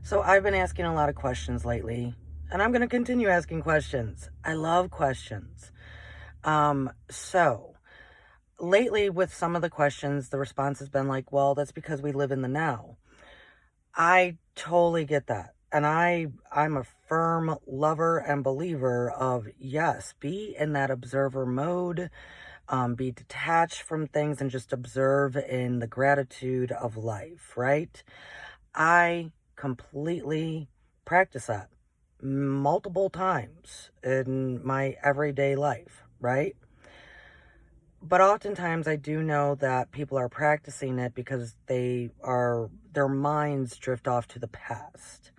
So I've been asking a lot of questions lately, and I'm going to continue asking questions. I love questions. So lately with some of the questions, the response has been like, well, that's because we live in the now. I totally get that. And I'm a firm lover and believer of, yes, be in that observer mode, be detached from things and just observe in the gratitude of life, right? I completely practice that multiple times in my everyday life, right? But oftentimes I do know that people are practicing it because their minds drift off to the past.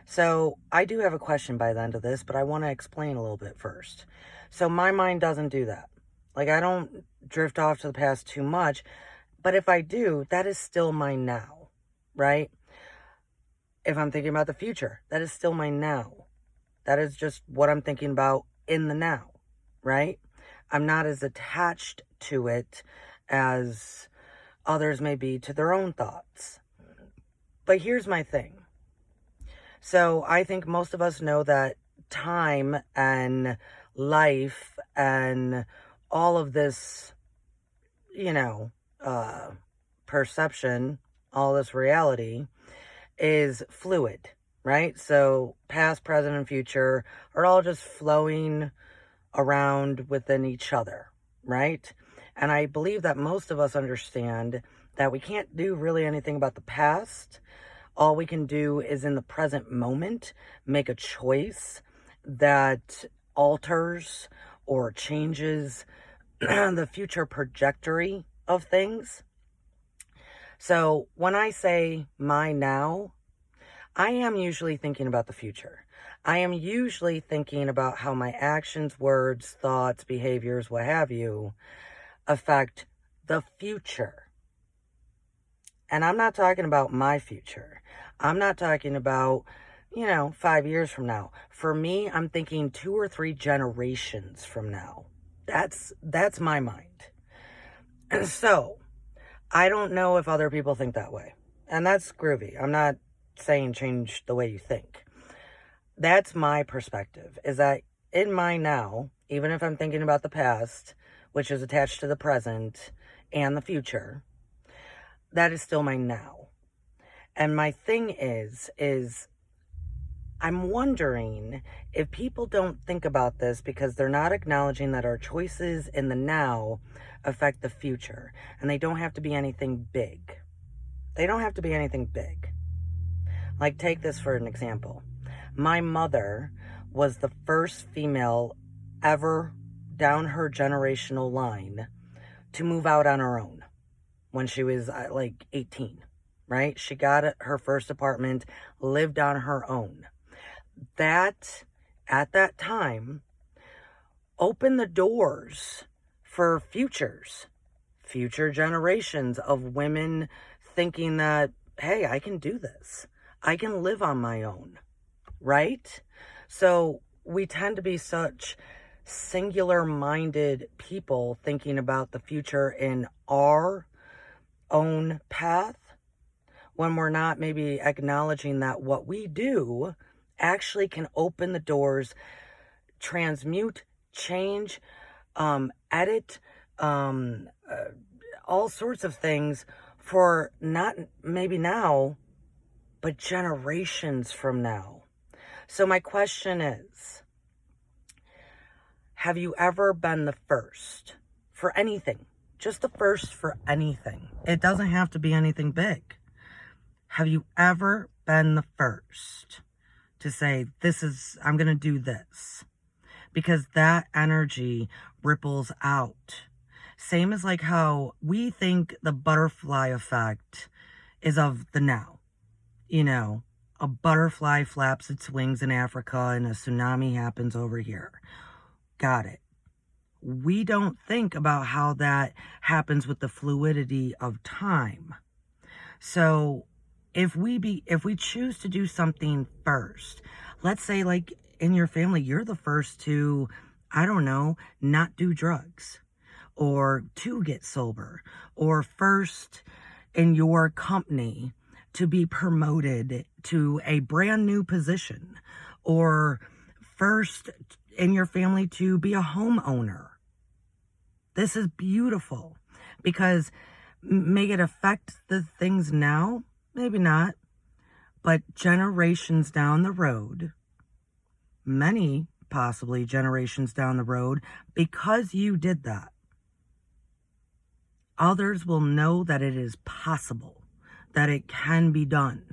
So I do have a question by the end of this, but I want to explain a little bit first. So my mind doesn't do that. Like, I don't drift off to the past too much, but if I do, that is still my now, right? If I'm thinking about the future, that is still my now. That is just what I'm thinking about in the now, right? I'm not as attached to it as others may be to their own thoughts. But here's my thing. So I think most of us know that time and life and all of this, you know, uh, perception, all this reality is fluid, right? So past, present, and future are all just flowing around within each other, right? And I believe that most of us understand that we can't do really anything about the past. All we can do is in the present moment make a choice that alters or changes the future trajectory of things. So when I say my now, I am usually thinking about the future. I am usually thinking about how my actions, words, thoughts, behaviors, what have you, affect the future. And I'm not talking about my future. I'm not talking about, 5 years from now. For me, I'm thinking 2 or 3 generations from now. That's my mind. And so, I don't know if other people think that way. And that's groovy. I'm not saying change the way you think. That's my perspective, is that in my now, even if I'm thinking about the past, which is attached to the present and the future, that is still my now. And my thing is I'm wondering if people don't think about this because they're not acknowledging that our choices in the now affect the future. And they don't have to be anything big. They don't have to be anything big. Like, take this for an example. My mother was the first female ever down her generational line to move out on her own when she was like 18, right? She got her first apartment, lived on her own. That, at that time, opened the doors for future generations of women thinking that, hey, I can do this. I can live on my own, right? So we tend to be such singular-minded people thinking about the future in our own path when we're not maybe acknowledging that what we do actually can open the doors, transmute, change, edit, all sorts of things for not maybe now, but generations from now. So my question is, have you ever been the first for anything? Just the first for anything. It doesn't have to be anything big. Have you ever been the first to say, I'm going to do this? Because that energy ripples out. Same as like how we think the butterfly effect is of the now. A butterfly flaps its wings in Africa and a tsunami happens over here. Got it. We don't think about how that happens with the fluidity of time. So if we choose to do something first, let's say like in your family, you're the first to, I don't know, not do drugs or to get sober, or first in your company to be promoted to a brand new position, or first in your family to be a homeowner. This is beautiful, because may it affect the things now? Maybe not. But generations down the road, many possibly generations down the road, because you did that, others will know that it is possible, that it can be done.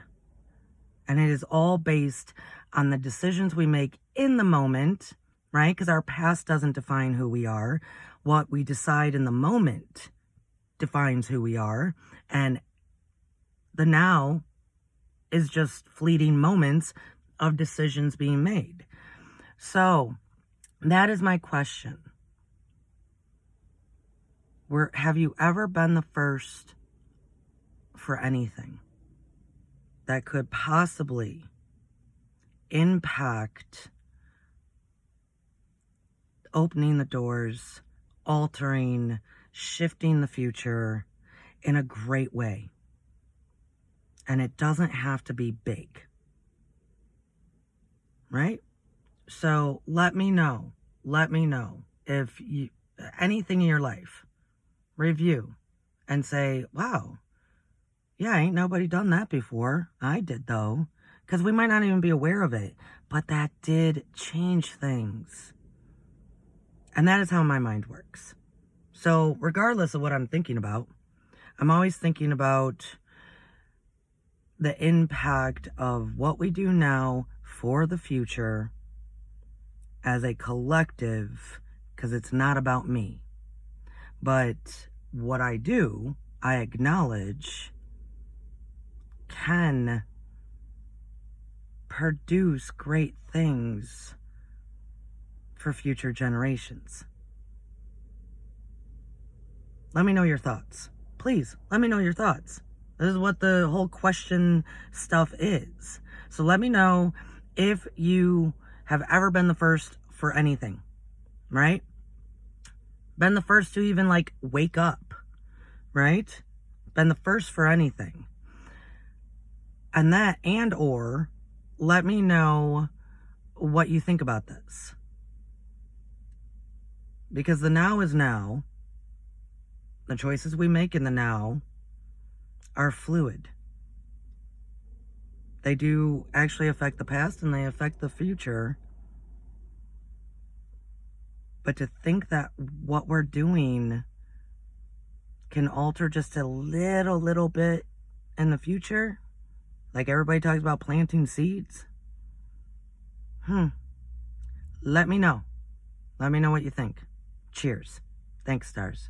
And it is all based on the decisions we make in the moment, right? Because our past doesn't define who we are. What we decide in the moment defines who we are. And the now is just fleeting moments of decisions being made. So that is my question. Have you ever been the first for anything that could possibly impact opening the doors, altering, shifting the future in a great way? And it doesn't have to be big, right? So let me know if you, anything in your life, review and say, wow, yeah, ain't nobody done that before. I did though, because we might not even be aware of it, but that did change things. And that is how my mind works. So regardless of what I'm thinking about, I'm always thinking about the impact of what we do now for the future as a collective, because it's not about me. But what I do, I acknowledge, can produce great things for future generations. Let me know your thoughts. Please, let me know your thoughts. This is what the whole question stuff is. So let me know if you have ever been the first for anything, right? Been the first to even like wake up, right? Been the first for anything. And that, and or let me know what you think about this. Because the now is now. The choices we make in the now are fluid. They do actually affect the past and they affect the future. But to think that what we're doing can alter just a little bit in the future, like everybody talks about planting seeds. Let me know. Let me know what you think. Cheers. Thanks, stars.